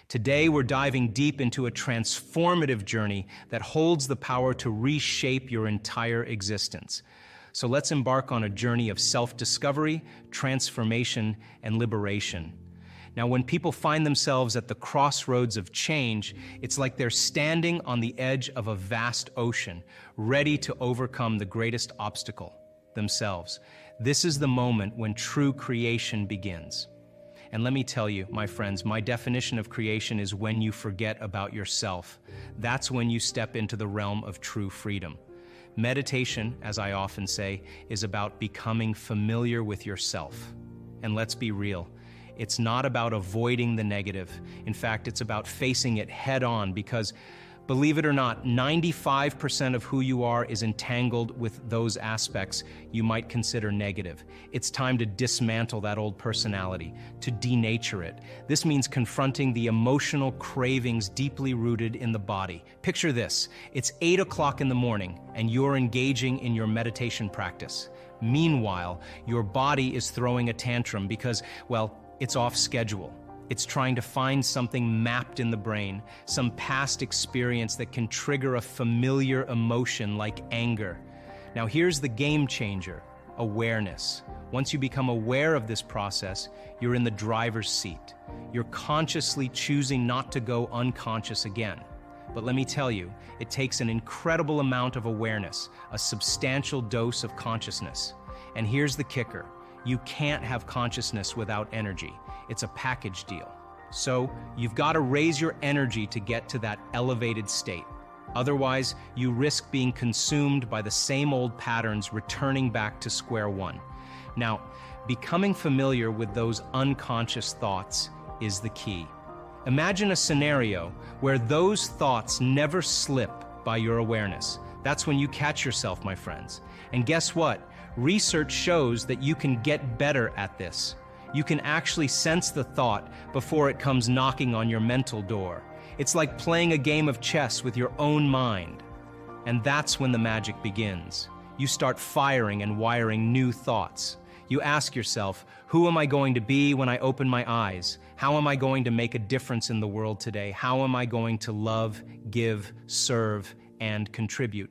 Today, we're diving deep into a transformative journey that holds the power to reshape your entire existence. So let's embark on a journey of self-discovery, transformation, and liberation. Now, when people find themselves at the crossroads of change, it's like they're standing on the edge of a vast ocean, ready to overcome the greatest obstacle, themselves. This is the moment when true creation begins. And let me tell you, my friends, my definition of creation is when you forget about yourself. That's when you step into the realm of true freedom. Meditation, as I often say, is about becoming familiar with yourself. And let's be real. It's not about avoiding the negative. In fact, it's about facing it head on because, believe it or not, 95% of who you are is entangled with those aspects you might consider negative. It's time to dismantle that old personality, to denature it. This means confronting the emotional cravings deeply rooted in the body. Picture this, it's 8 o'clock in the morning and you're engaging in your meditation practice. Meanwhile, your body is throwing a tantrum because, well, it's off schedule. It's trying to find something mapped in the brain, some past experience that can trigger a familiar emotion like anger. Now here's the game changer, awareness. Once you become aware of this process, you're in the driver's seat. You're consciously choosing not to go unconscious again. But let me tell you, it takes an incredible amount of awareness, a substantial dose of consciousness. And here's the kicker. You can't have consciousness without energy. It's a package deal. So you've got to raise your energy to get to that elevated state. Otherwise, you risk being consumed by the same old patterns, returning back to square one. Now, becoming familiar with those unconscious thoughts is the key. Imagine a scenario where those thoughts never slip by your awareness. That's when you catch yourself, my friends. And guess what? Research shows that you can get better at this. You can actually sense the thought before it comes knocking on your mental door. It's like playing a game of chess with your own mind. And that's when the magic begins. You start firing and wiring new thoughts. You ask yourself, who am I going to be when I open my eyes? How am I going to make a difference in the world today? How am I going to love, give, serve, and contribute?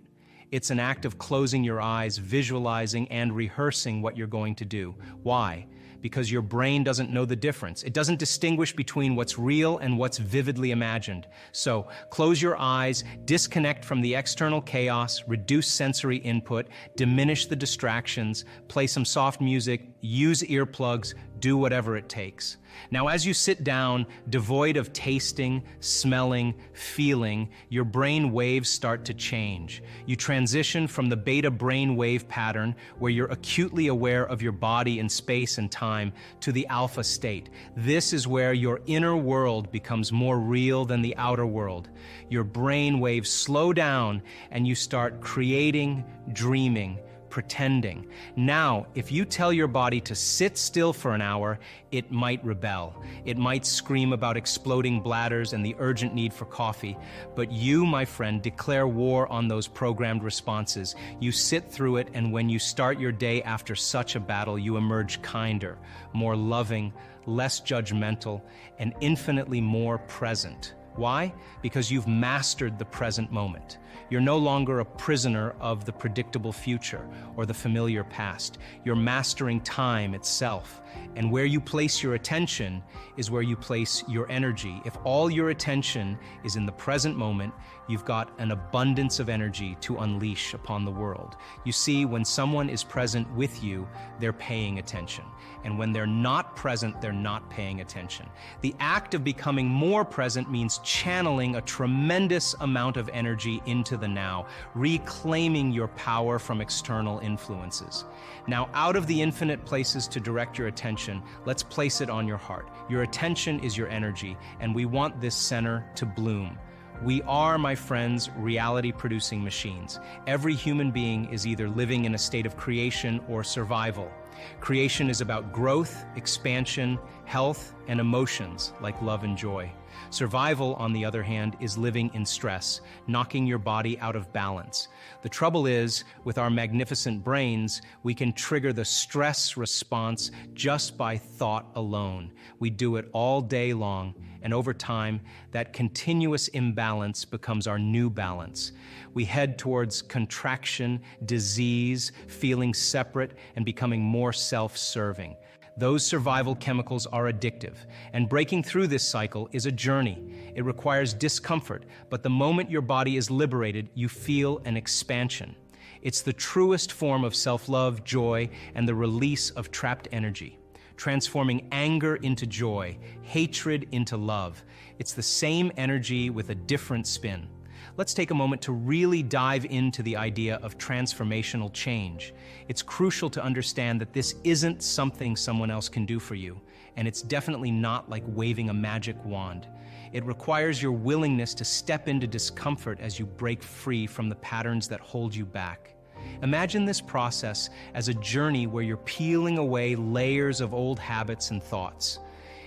It's an act of closing your eyes, visualizing, and rehearsing what you're going to do. Why? Because your brain doesn't know the difference. It doesn't distinguish between what's real and what's vividly imagined. So close your eyes, disconnect from the external chaos, reduce sensory input, diminish the distractions, play some soft music, use earplugs, do whatever it takes. Now, as you sit down, devoid of tasting, smelling, feeling, your brain waves start to change. You transition from the beta brain wave pattern, where you're acutely aware of your body in space and time, to the alpha state. This is where your inner world becomes more real than the outer world. Your brain waves slow down and you start creating, dreaming, pretending. Now, if you tell your body to sit still for an hour, it might rebel. It might scream about exploding bladders and the urgent need for coffee. But you, my friend, declare war on those programmed responses. You sit through it, and when you start your day after such a battle, you emerge kinder, more loving, less judgmental, and infinitely more present. Why? Because you've mastered the present moment. You're no longer a prisoner of the predictable future or the familiar past. You're mastering time itself. And where you place your attention is where you place your energy. If all your attention is in the present moment, you've got an abundance of energy to unleash upon the world. You see, when someone is present with you, they're paying attention. And when they're not present, they're not paying attention. The act of becoming more present means channeling a tremendous amount of energy into the now, reclaiming your power from external influences. Now, out of the infinite places to direct your attention, let's place it on your heart. Your attention is your energy, and we want this center to bloom. We are, my friends, reality-producing machines. Every human being is either living in a state of creation or survival. Creation is about growth, expansion, health, and emotions like love and joy. Survival, on the other hand, is living in stress, knocking your body out of balance. The trouble is, with our magnificent brains, we can trigger the stress response just by thought alone. We do it all day long, and over time, that continuous imbalance becomes our new balance. We head towards contraction, disease, feeling separate, and becoming more self-serving. Those survival chemicals are addictive, and breaking through this cycle is a journey. It requires discomfort, but the moment your body is liberated, you feel an expansion. It's the truest form of self-love, joy, and the release of trapped energy, transforming anger into joy, hatred into love. It's the same energy with a different spin. Let's take a moment to really dive into the idea of transformational change. It's crucial to understand that this isn't something someone else can do for you, and it's definitely not like waving a magic wand. It requires your willingness to step into discomfort as you break free from the patterns that hold you back. Imagine this process as a journey where you're peeling away layers of old habits and thoughts.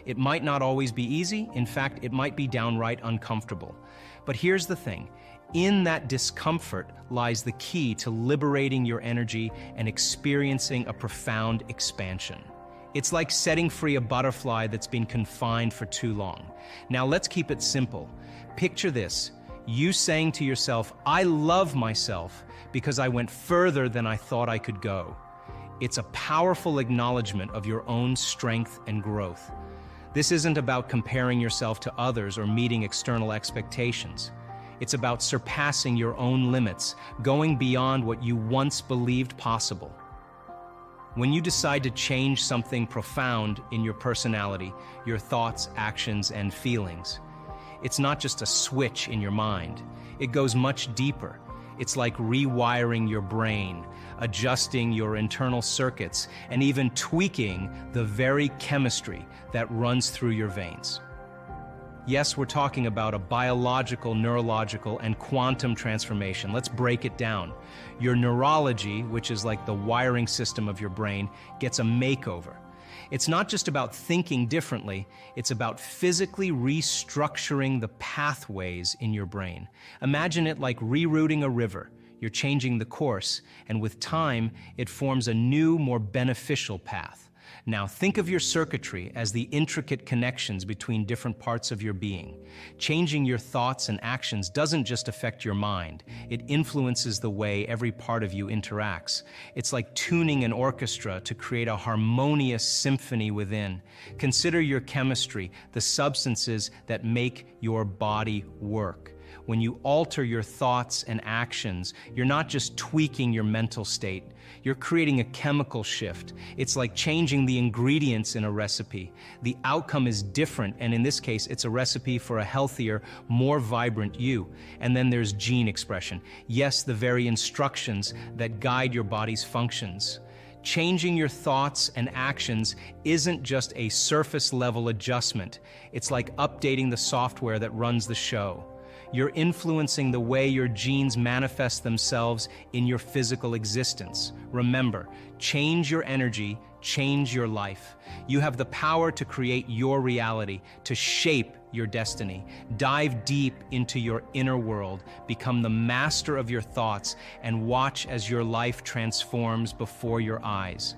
It might not always be easy. In fact, it might be downright uncomfortable. But here's the thing. In that discomfort lies the key to liberating your energy and experiencing a profound expansion. It's like setting free a butterfly that's been confined for too long. Now let's keep it simple. Picture this, you saying to yourself, "I love myself because I went further than I thought I could go." It's a powerful acknowledgement of your own strength and growth. This isn't about comparing yourself to others or meeting external expectations. It's about surpassing your own limits, going beyond what you once believed possible. When you decide to change something profound in your personality, your thoughts, actions, and feelings, it's not just a switch in your mind. It goes much deeper. It's like rewiring your brain, adjusting your internal circuits, and even tweaking the very chemistry that runs through your veins. Yes, we're talking about a biological, neurological, and quantum transformation. Let's break it down. Your neurology, which is like the wiring system of your brain, gets a makeover. It's not just about thinking differently, it's about physically restructuring the pathways in your brain. Imagine it like rerouting a river. You're changing the course, and with time, it forms a new, more beneficial path. Now think of your circuitry as the intricate connections between different parts of your being. Changing your thoughts and actions doesn't just affect your mind, it influences the way every part of you interacts. It's like tuning an orchestra to create a harmonious symphony within. Consider your chemistry, the substances that make your body work. When you alter your thoughts and actions, you're not just tweaking your mental state, you're creating a chemical shift. It's like changing the ingredients in a recipe. The outcome is different, and in this case, it's a recipe for a healthier, more vibrant you. And then there's gene expression. Yes, the very instructions that guide your body's functions. Changing your thoughts and actions isn't just a surface-level adjustment. It's like updating the software that runs the show. You're influencing the way your genes manifest themselves in your physical existence. Remember, change your energy, change your life. You have the power to create your reality, to shape your destiny. Dive deep into your inner world, become the master of your thoughts, and watch as your life transforms before your eyes.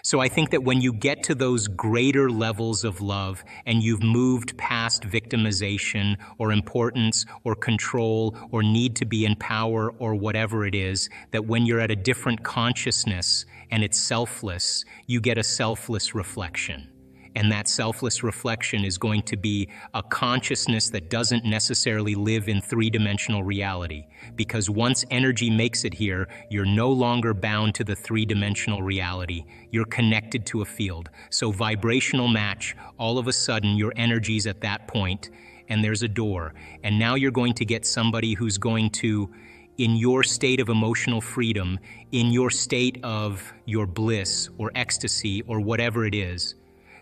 So I think that when you get to those greater levels of love and you've moved past victimization or importance or control or need to be in power or whatever it is, that when you're at a different consciousness and it's selfless, you get a selfless reflection. And that selfless reflection is going to be a consciousness that doesn't necessarily live in three-dimensional reality. Because once energy makes it here, you're no longer bound to the three-dimensional reality. You're connected to a field. So vibrational match, all of a sudden your energy's at that point, and there's a door. And now you're going to get somebody who's going to, in your state of emotional freedom, in your state of your bliss or ecstasy or whatever it is,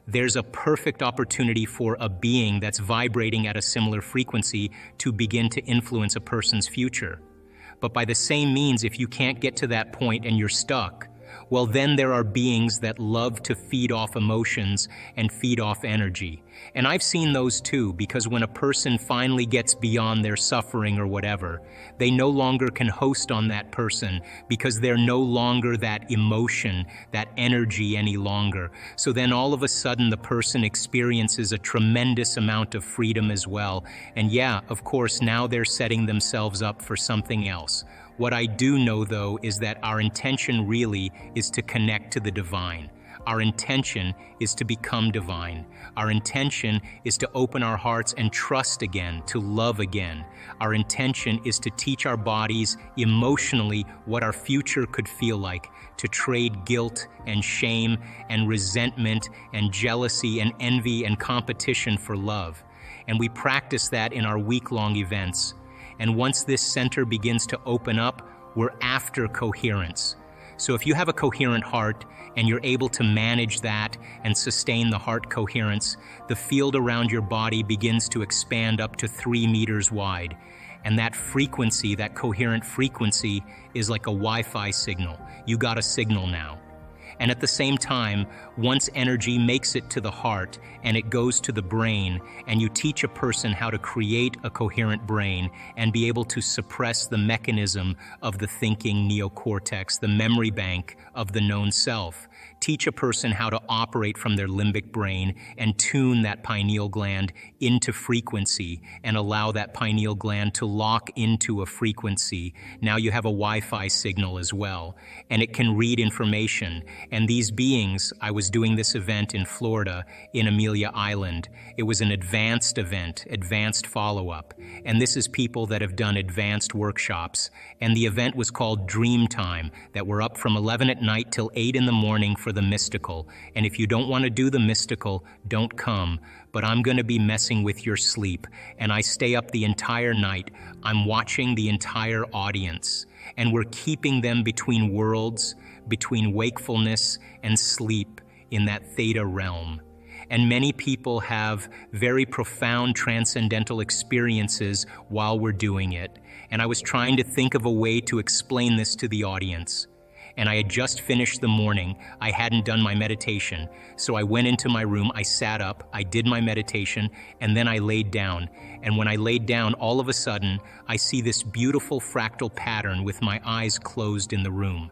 there's a perfect opportunity for a being that's vibrating at a similar frequency to begin to influence a person's future. But by the same means, if you can't get to that point and you're stuck, Well, then there are beings that love to feed off emotions and feed off energy. And I've seen those too, because when a person finally gets beyond their suffering or whatever, they no longer can host on that person because they're no longer that emotion, that energy any longer. So then all of a sudden the person experiences a tremendous amount of freedom as well. And yeah, of course, now they're setting themselves up for something else. What I do know, though, is that our intention really is to connect to the divine. Our intention is to become divine. Our intention is to open our hearts and trust again, to love again. Our intention is to teach our bodies emotionally what our future could feel like, to trade guilt and shame and resentment and jealousy and envy and competition for love. And we practice that in our week-long events. And once this center begins to open up, we're after coherence. So if you have a coherent heart and you're able to manage that and sustain the heart coherence, the field around your body begins to expand up to 3 meters wide. And that frequency, that coherent frequency, is like a Wi-Fi signal. You got a signal now. And at the same time, once energy makes it to the heart and it goes to the brain, and you teach a person how to create a coherent brain and be able to suppress the mechanism of the thinking neocortex, the memory bank of the known self, teach a person how to operate from their limbic brain and tune that pineal gland into frequency and allow that pineal gland to lock into a frequency. Now you have a Wi-Fi signal as well, and it can read information. And these beings, I was doing this event in Florida, in Amelia Island. It was an advanced event, advanced follow-up. And this is people that have done advanced workshops. And the event was called Dream Time, that we're up from 11 at night till 8 in the morning for the mystical. And if you don't want to do the mystical, don't come. But I'm going to be messing with your sleep. And I stay up the entire night. I'm watching the entire audience. And we're keeping them between worlds, between wakefulness and sleep in that theta realm. And many people have very profound transcendental experiences while we're doing it. And I was trying to think of a way to explain this to the audience. And I had just finished the morning. I hadn't done my meditation. So I went into my room, I sat up, I did my meditation, and then I laid down. And when I laid down, all of a sudden, I see this beautiful fractal pattern with my eyes closed in the room.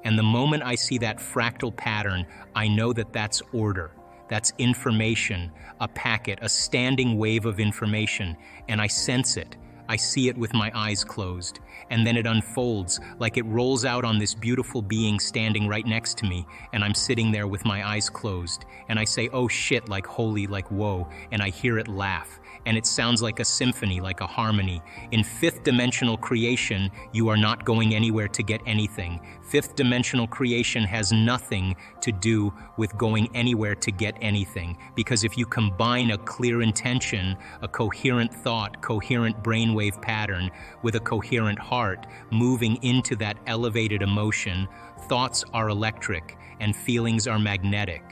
And the moment I see that fractal pattern, I know that that's order. That's information, a packet, a standing wave of information, and I sense it. I see it with my eyes closed, and then it unfolds like it rolls out on this beautiful being standing right next to me, and I'm sitting there with my eyes closed, and I say, oh shit, like holy, like whoa, and I hear it laugh, and it sounds like a symphony, like a harmony. In fifth dimensional creation, you are not going anywhere to get anything. Fifth dimensional creation has nothing to do with going anywhere to get anything, because if you combine a clear intention, a coherent thought, coherent brainwave pattern with a coherent heart moving into that elevated emotion, thoughts are electric and feelings are magnetic.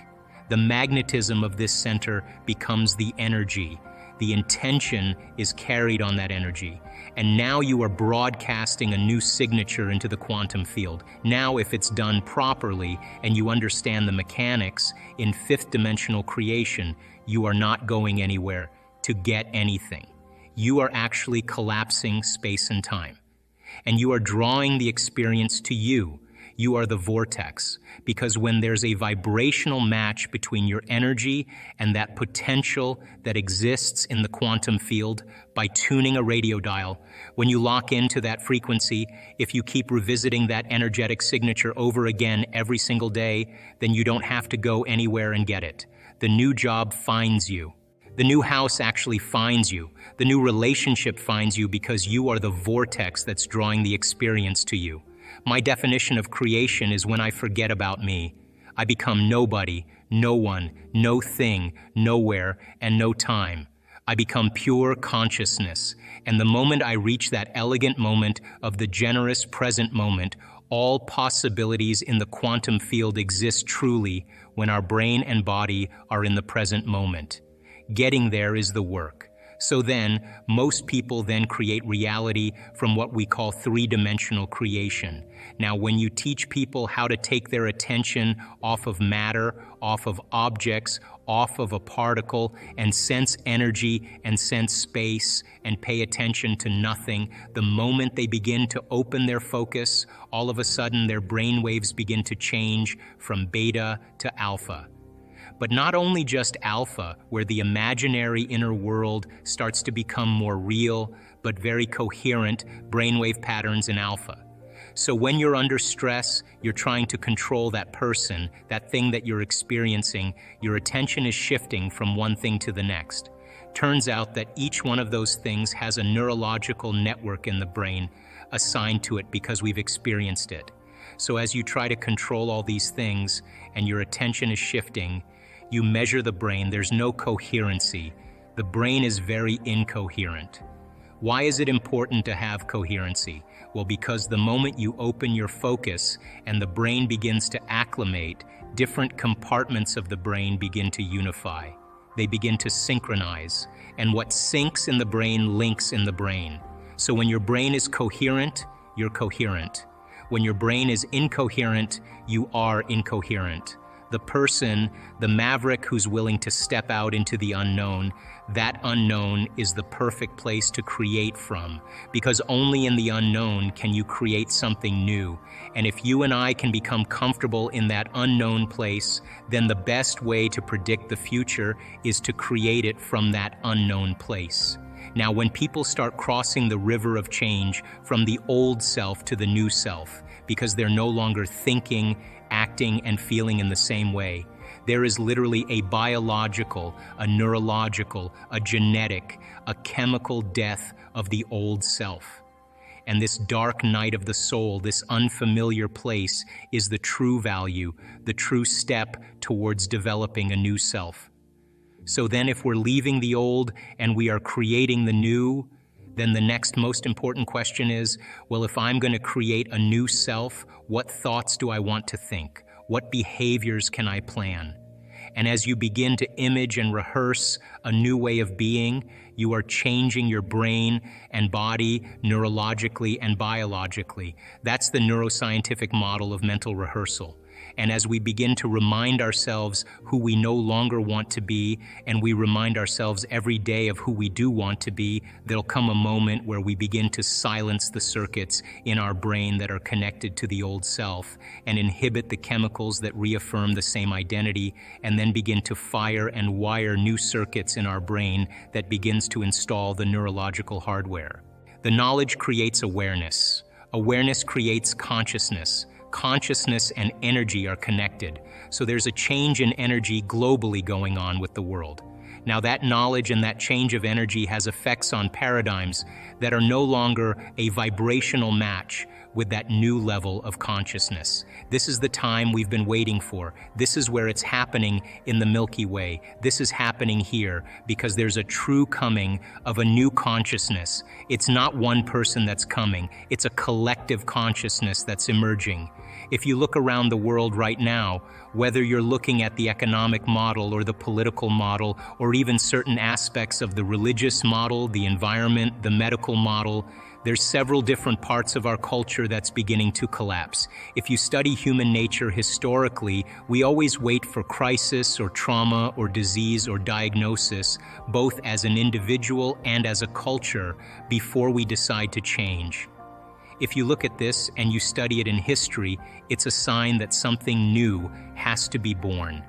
The magnetism of this center becomes the energy. The intention is carried on that energy. And now you are broadcasting a new signature into the quantum field. Now, if it's done properly and you understand the mechanics in fifth dimensional creation, you are not going anywhere to get anything. You are actually collapsing space and time. And you are drawing the experience to you. You are the vortex, because when there's a vibrational match between your energy and that potential that exists in the quantum field by tuning a radio dial, when you lock into that frequency, if you keep revisiting that energetic signature over again every single day, then you don't have to go anywhere and get it. The new job finds you. The new house actually finds you. The new relationship finds you because you are the vortex that's drawing the experience to you. My definition of creation is when I forget about me. I become nobody, no one, no thing, nowhere, and no time. I become pure consciousness. And the moment I reach that elegant moment of the generous present moment, all possibilities in the quantum field exist truly when our brain and body are in the present moment. Getting there is the work. So then, most people then create reality from what we call three-dimensional creation. Now, when you teach people how to take their attention off of matter, off of objects, off of a particle, and sense energy and sense space and pay attention to nothing, the moment they begin to open their focus, all of a sudden their brain waves begin to change from beta to alpha. But not only just alpha, where the imaginary inner world starts to become more real, but very coherent brainwave patterns in alpha. So when you're under stress, you're trying to control that person, that thing that you're experiencing, your attention is shifting from one thing to the next. Turns out that each one of those things has a neurological network in the brain assigned to it because we've experienced it. So as you try to control all these things and your attention is shifting, you measure the brain, there's no coherency. The brain is very incoherent. Why is it important to have coherency? Well, because the moment you open your focus and the brain begins to acclimate, different compartments of the brain begin to unify. They begin to synchronize. And what syncs in the brain links in the brain. So when your brain is coherent, you're coherent. When your brain is incoherent, you are incoherent. The person, the maverick who's willing to step out into the unknown, that unknown is the perfect place to create from, because only in the unknown can you create something new. And if you and I can become comfortable in that unknown place, then the best way to predict the future is to create it from that unknown place. Now, when people start crossing the river of change from the old self to the new self, because they're no longer thinking, acting, and feeling in the same way, there is literally a biological, a neurological, a genetic, a chemical death of the old self. And this dark night of the soul, this unfamiliar place, is the true value, the true step towards developing a new self. So then if we're leaving the old and we are creating the new, then the next most important question is, well, if I'm going to create a new self, what thoughts do I want to think? What behaviors can I plan? And as you begin to image and rehearse a new way of being, you are changing your brain and body neurologically and biologically. That's the neuroscientific model of mental rehearsal. And as we begin to remind ourselves who we no longer want to be, and we remind ourselves every day of who we do want to be, there'll come a moment where we begin to silence the circuits in our brain that are connected to the old self and inhibit the chemicals that reaffirm the same identity, and then begin to fire and wire new circuits in our brain that begins to install the neurological hardware. The knowledge creates awareness. Awareness creates consciousness. Consciousness and energy are connected, so there's a change in energy globally going on with the world. Now that knowledge and that change of energy has effects on paradigms that are no longer a vibrational match with that new level of consciousness. This is the time we've been waiting for. This is where it's happening in the Milky Way. This is happening here because there's a true coming of a new consciousness. It's not one person that's coming. It's a collective consciousness that's emerging. If you look around the world right now, whether you're looking at the economic model or the political model, or even certain aspects of the religious model, the environment, the medical model, there's several different parts of our culture that's beginning to collapse. If you study human nature historically, we always wait for crisis or trauma or disease or diagnosis, both as an individual and as a culture, before we decide to change. If you look at this and you study it in history, it's a sign that something new has to be born.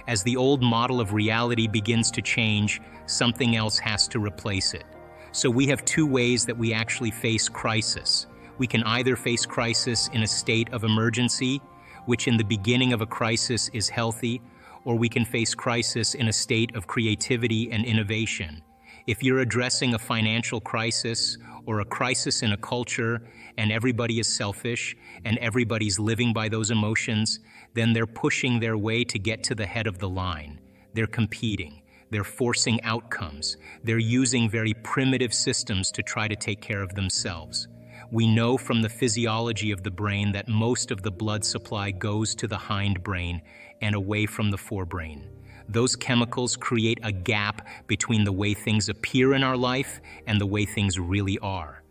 As the old model of reality begins to change, something else has to replace it. So we have two ways that we actually face crisis. We can either face crisis in a state of emergency, which in the beginning of a crisis is healthy, or we can face crisis in a state of creativity and innovation. If you're addressing a financial crisis or a crisis in a culture and everybody is selfish and everybody's living by those emotions, then they're pushing their way to get to the head of the line. They're competing. They're forcing outcomes. They're using very primitive systems to try to take care of themselves. We know from the physiology of the brain that most of the blood supply goes to the hindbrain and away from the forebrain. Those chemicals create a gap between the way things appear in our life and the way things really are.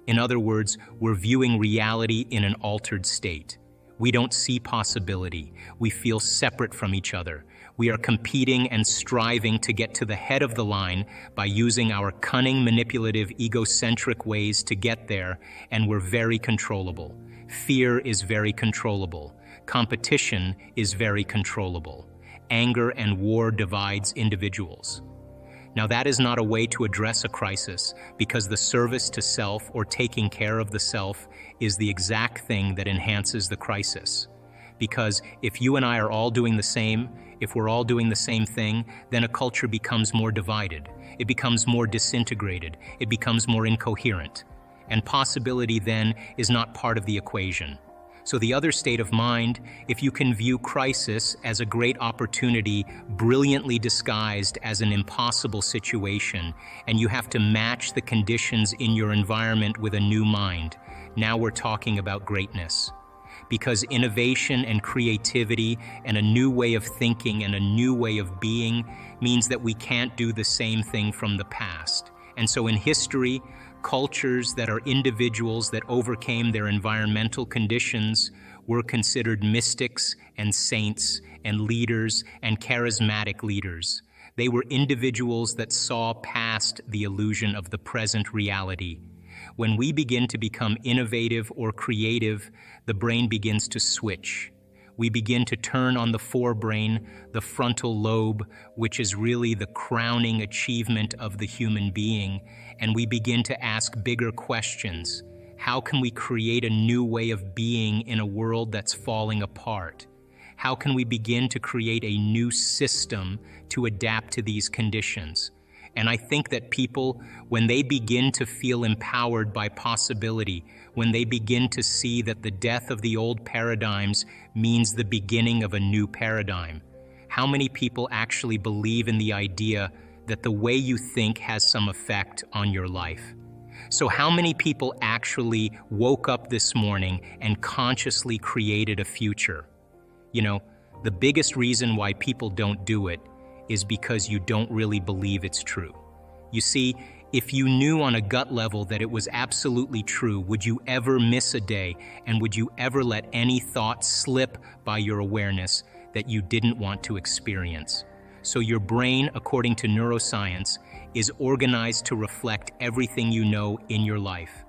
In other words, we're viewing reality in an altered state. We don't see possibility. We feel separate from each other. We are competing and striving to get to the head of the line by using our cunning, manipulative, egocentric ways to get there, and we're very controllable. Fear is very controllable. Competition is very controllable. Anger and war divides individuals. Now, that is not a way to address a crisis, because the service to self or taking care of the self is the exact thing that enhances the crisis. Because if you and I are all doing the same, if we're all doing the same thing, then a culture becomes more divided. It becomes more disintegrated. It becomes more incoherent. And possibility then is not part of the equation. So the other state of mind, if you can view crisis as a great opportunity brilliantly disguised as an impossible situation, and you have to match the conditions in your environment with a new mind, now we're talking about greatness. Because innovation and creativity and a new way of thinking and a new way of being means that we can't do the same thing from the past. And so in history, cultures that are individuals that overcame their environmental conditions were considered mystics and saints and leaders and charismatic leaders. They were individuals that saw past the illusion of the present reality. When we begin to become innovative or creative, the brain begins to switch. We begin to turn on the forebrain, the frontal lobe, which is really the crowning achievement of the human being, and we begin to ask bigger questions. How can we create a new way of being in a world that's falling apart? How can we begin to create a new system to adapt to these conditions? And I think that people, when they begin to feel empowered by possibility, when they begin to see that the death of the old paradigms means the beginning of a new paradigm, how many people actually believe in the idea that the way you think has some effect on your life? So how many people actually woke up this morning and consciously created a future? You know, the biggest reason why people don't do it is because you don't really believe it's true. You see, if you knew on a gut level that it was absolutely true, would you ever miss a day, and would you ever let any thought slip by your awareness that you didn't want to experience? So your brain, according to neuroscience, is organized to reflect everything you know in your life.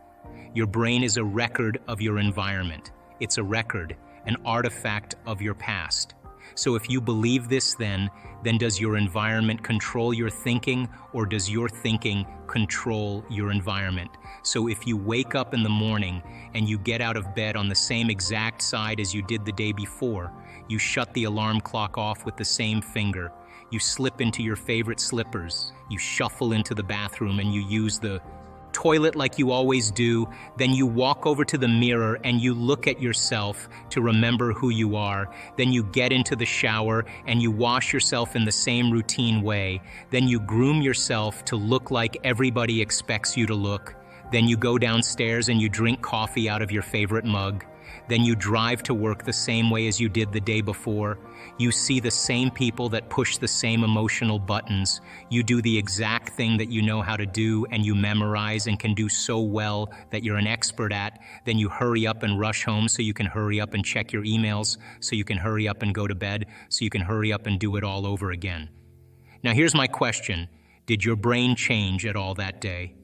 Your brain is a record of your environment. It's a record, an artifact of your past. So if you believe this, then does your environment control your thinking, or does your thinking control your environment? So if you wake up in the morning and you get out of bed on the same exact side as you did the day before, you shut the alarm clock off with the same finger, you slip into your favorite slippers, you shuffle into the bathroom and you use the toilet like you always do, then you walk over to the mirror and you look at yourself to remember who you are, then you get into the shower and you wash yourself in the same routine way, then you groom yourself to look like everybody expects you to look, then you go downstairs and you drink coffee out of your favorite mug, then you drive to work the same way as you did the day before. You see the same people that push the same emotional buttons. You do the exact thing that you know how to do and you memorize and can do so well that you're an expert at. Then you hurry up and rush home so you can hurry up and check your emails, so you can hurry up and go to bed, so you can hurry up and do it all over again. Now here's my question. Did your brain change at all that day?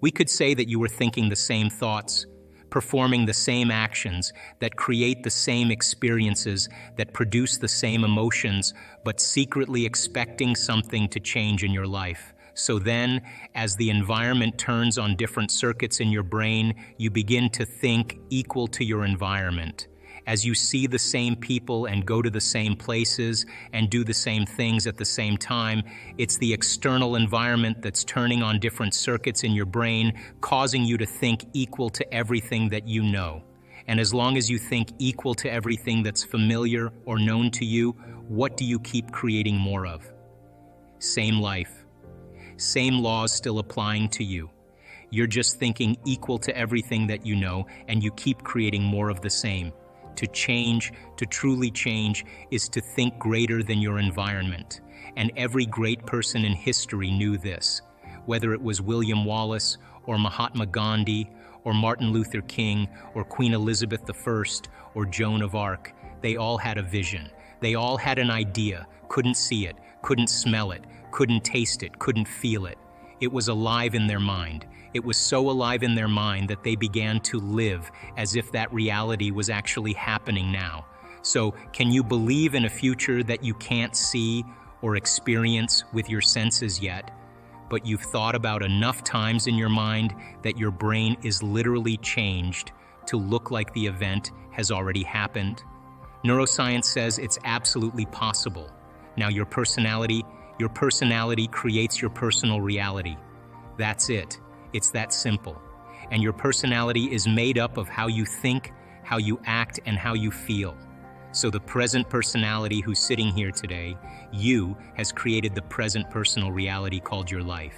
We could say that you were thinking the same thoughts, performing the same actions that create the same experiences, that produce the same emotions, but secretly expecting something to change in your life. So then, as the environment turns on different circuits in your brain, you begin to think equal to your environment. As you see the same people and go to the same places and do the same things at the same time, it's the external environment that's turning on different circuits in your brain, causing you to think equal to everything that you know. And as long as you think equal to everything that's familiar or known to you, what do you keep creating more of? Same life. Same laws still applying to you. You're just thinking equal to everything that you know, and you keep creating more of the same. To change, to truly change, is to think greater than your environment. And every great person in history knew this. Whether it was William Wallace, or Mahatma Gandhi, or Martin Luther King, or Queen Elizabeth I, or Joan of Arc, they all had a vision. They all had an idea, couldn't see it, couldn't smell it, couldn't taste it, couldn't feel it. It was alive in their mind. It was so alive in their mind that they began to live as if that reality was actually happening now. So, can you believe in a future that you can't see or experience with your senses yet, but you've thought about enough times in your mind that your brain is literally changed to look like the event has already happened? Neuroscience says it's absolutely possible. Now your personality creates your personal reality. That's it. It's that simple. And your personality is made up of how you think, how you act, and how you feel. So the present personality who's sitting here today, you, has created the present personal reality called your life.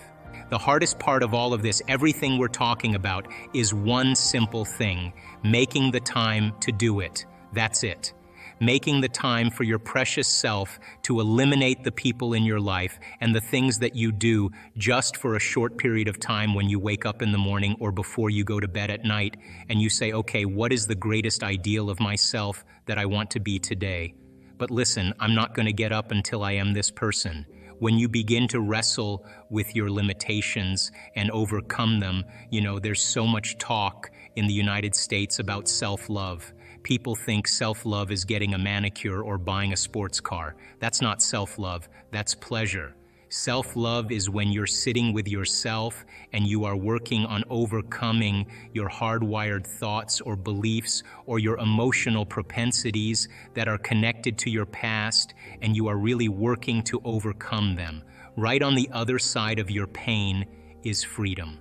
The hardest part of all of this, everything we're talking about, is one simple thing: making the time to do it. That's it. Making the time for your precious self to eliminate the people in your life and the things that you do just for a short period of time when you wake up in the morning or before you go to bed at night, and you say, okay, what is the greatest ideal of myself that I want to be today? But listen, I'm not going to get up until I am this person. When you begin to wrestle with your limitations and overcome them, there's so much talk in the United States about self-love. People think self-love is getting a manicure or buying a sports car. That's not self-love, that's pleasure. Self-love is when you're sitting with yourself and you are working on overcoming your hardwired thoughts or beliefs or your emotional propensities that are connected to your past, and you are really working to overcome them. Right on the other side of your pain is freedom.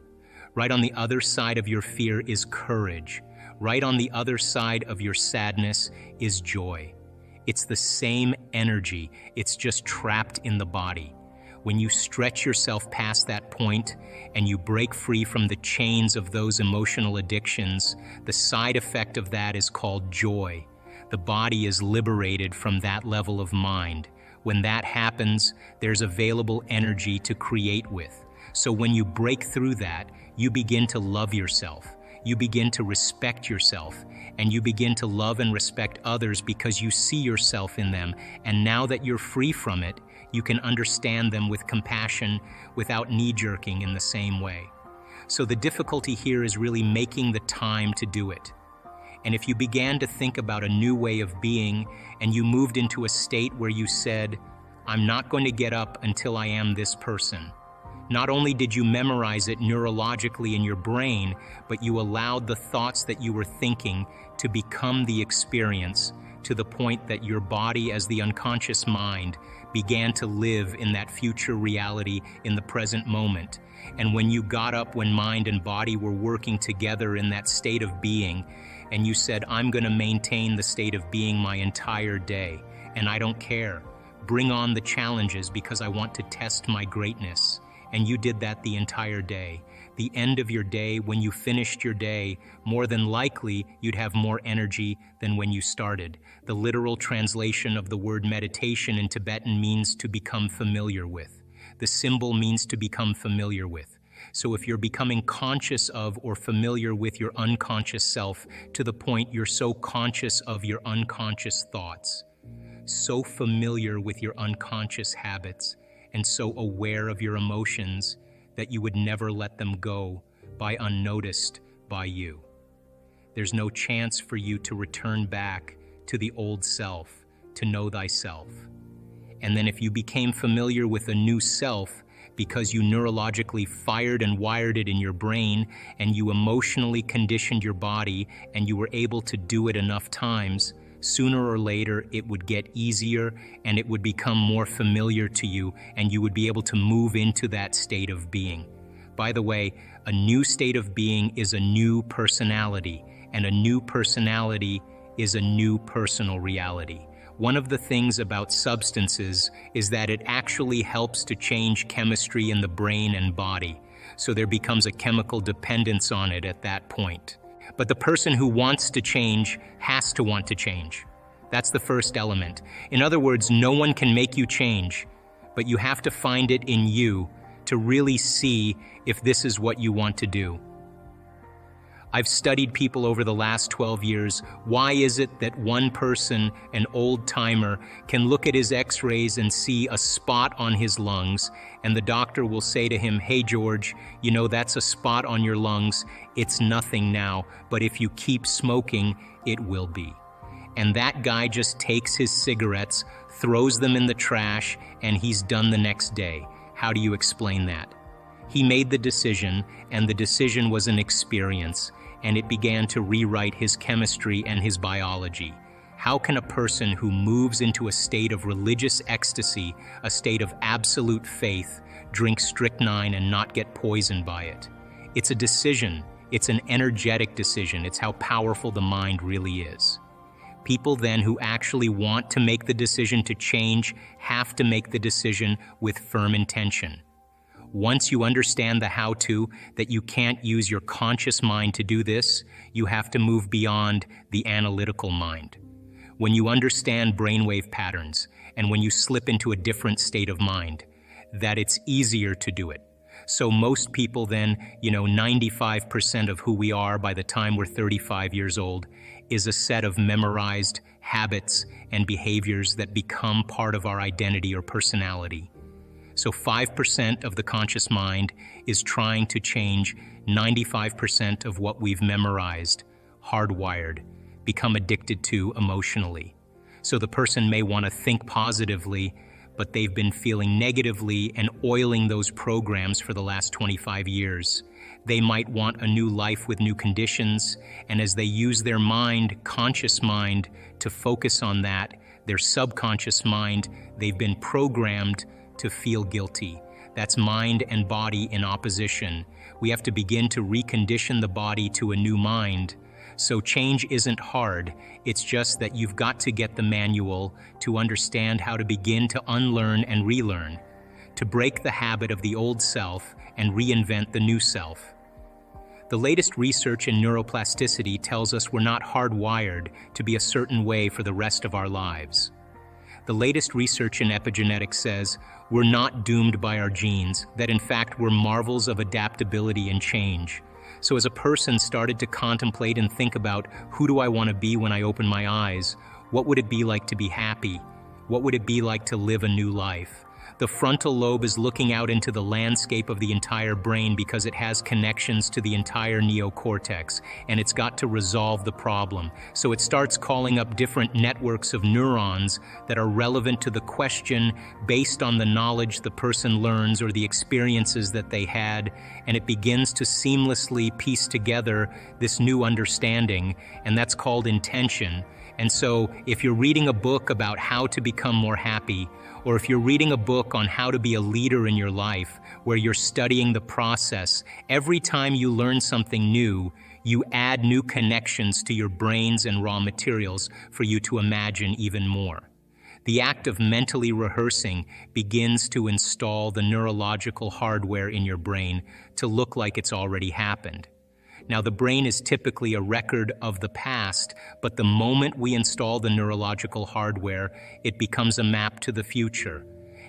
Right on the other side of your fear is courage. Right on the other side of your sadness is joy. It's the same energy, it's just trapped in the body. When you stretch yourself past that point and you break free from the chains of those emotional addictions, the side effect of that is called joy. The body is liberated from that level of mind. When that happens, there's available energy to create with. So when you break through that, you begin to love yourself. You begin to respect yourself, and you begin to love and respect others because you see yourself in them. And now that you're free from it, you can understand them with compassion without knee-jerking in the same way. So the difficulty here is really making the time to do it. And if you began to think about a new way of being and you moved into a state where you said, I'm not going to get up until I am this person. Not only did you memorize it neurologically in your brain, but you allowed the thoughts that you were thinking to become the experience, to the point that your body, as the unconscious mind, began to live in that future reality in the present moment. And when you got up, when mind and body were working together in that state of being, and you said, I'm going to maintain the state of being my entire day, and I don't care. Bring on the challenges because I want to test my greatness. And you did that the entire day. The end of your day, when you finished your day, more than likely you'd have more energy than when you started. The literal translation of the word meditation in Tibetan means to become familiar with. The symbol means to become familiar with. So if you're becoming conscious of or familiar with your unconscious self to the point you're so conscious of your unconscious thoughts, so familiar with your unconscious habits, and so aware of your emotions that you would never let them go by unnoticed by you. There's no chance for you to return back to the old self, to know thyself. And then if you became familiar with a new self because you neurologically fired and wired it in your brain and you emotionally conditioned your body and you were able to do it enough times, sooner or later it would get easier and it would become more familiar to you and you would be able to move into that state of being. By the way, a new state of being is a new personality, and a new personality is a new personal reality. One of the things about substances is that it actually helps to change chemistry in the brain and body, so there becomes a chemical dependence on it at that point. But the person who wants to change has to want to change. That's the first element. In other words, no one can make you change, but you have to find it in you to really see if this is what you want to do. I've studied people over the last 12 years. Why is it that one person, an old-timer, can look at his x-rays and see a spot on his lungs, and the doctor will say to him, "Hey, George, you know, that's a spot on your lungs. It's nothing now, but if you keep smoking, it will be." And that guy just takes his cigarettes, throws them in the trash, and he's done the next day. How do you explain that? He made the decision, and the decision was an experience, and it began to rewrite his chemistry and his biology. How can a person who moves into a state of religious ecstasy, a state of absolute faith, drink strychnine and not get poisoned by it? It's a decision. It's an energetic decision. It's how powerful the mind really is. People then who actually want to make the decision to change have to make the decision with firm intention. Once you understand the how-to, that you can't use your conscious mind to do this, you have to move beyond the analytical mind. When you understand brainwave patterns, and when you slip into a different state of mind, that it's easier to do it. So most people then, 95% of who we are by the time we're 35 years old is a set of memorized habits and behaviors that become part of our identity or personality. So 5% of the conscious mind is trying to change 95% of what we've memorized, hardwired, become addicted to emotionally. So the person may want to think positively, but they've been feeling negatively and oiling those programs for the last 25 years. They might want a new life with new conditions, and as they use their mind, conscious mind, to focus on that, their subconscious mind, they've been programmed to feel guilty. That's mind and body in opposition. We have to begin to recondition the body to a new mind. So change isn't hard. It's just that you've got to get the manual to understand how to begin to unlearn and relearn, to break the habit of the old self and reinvent the new self. The latest research in neuroplasticity tells us we're not hardwired to be a certain way for the rest of our lives. The latest research in epigenetics says we're not doomed by our genes, that in fact we're marvels of adaptability and change. So as a person started to contemplate and think about, who do I want to be when I open my eyes? What would it be like to be happy? What would it be like to live a new life? The frontal lobe is looking out into the landscape of the entire brain because it has connections to the entire neocortex, and it's got to resolve the problem. So it starts calling up different networks of neurons that are relevant to the question based on the knowledge the person learns or the experiences that they had, and it begins to seamlessly piece together this new understanding, and that's called intention. And so if you're reading a book about how to become more happy, or if you're reading a book on how to be a leader in your life, where you're studying the process, every time you learn something new, you add new connections to your brains and raw materials for you to imagine even more. The act of mentally rehearsing begins to install the neurological hardware in your brain to look like it's already happened. Now, the brain is typically a record of the past, but the moment we install the neurological hardware, it becomes a map to the future.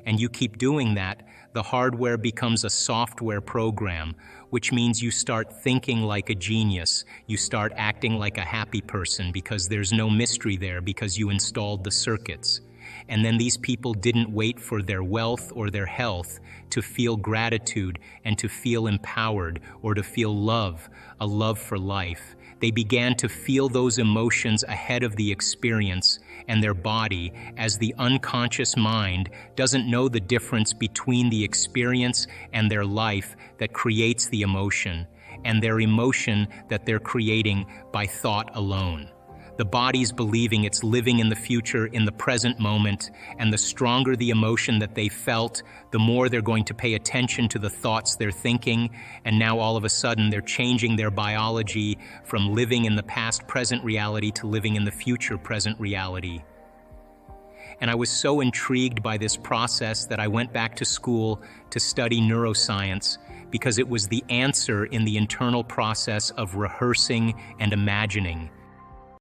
And you keep doing that, the hardware becomes a software program, which means you start thinking like a genius. You start acting like a happy person because there's no mystery there because you installed the circuits. And then these people didn't wait for their wealth or their health to feel gratitude and to feel empowered or to feel love, a love for life. They began to feel those emotions ahead of the experience and their body, as the unconscious mind doesn't know the difference between the experience and their life that creates the emotion, and their emotion that they're creating by thought alone. The body's believing it's living in the future, in the present moment, and the stronger the emotion that they felt, the more they're going to pay attention to the thoughts they're thinking, and now all of a sudden they're changing their biology from living in the past-present reality to living in the future-present reality. And I was so intrigued by this process that I went back to school to study neuroscience, because it was the answer in the internal process of rehearsing and imagining.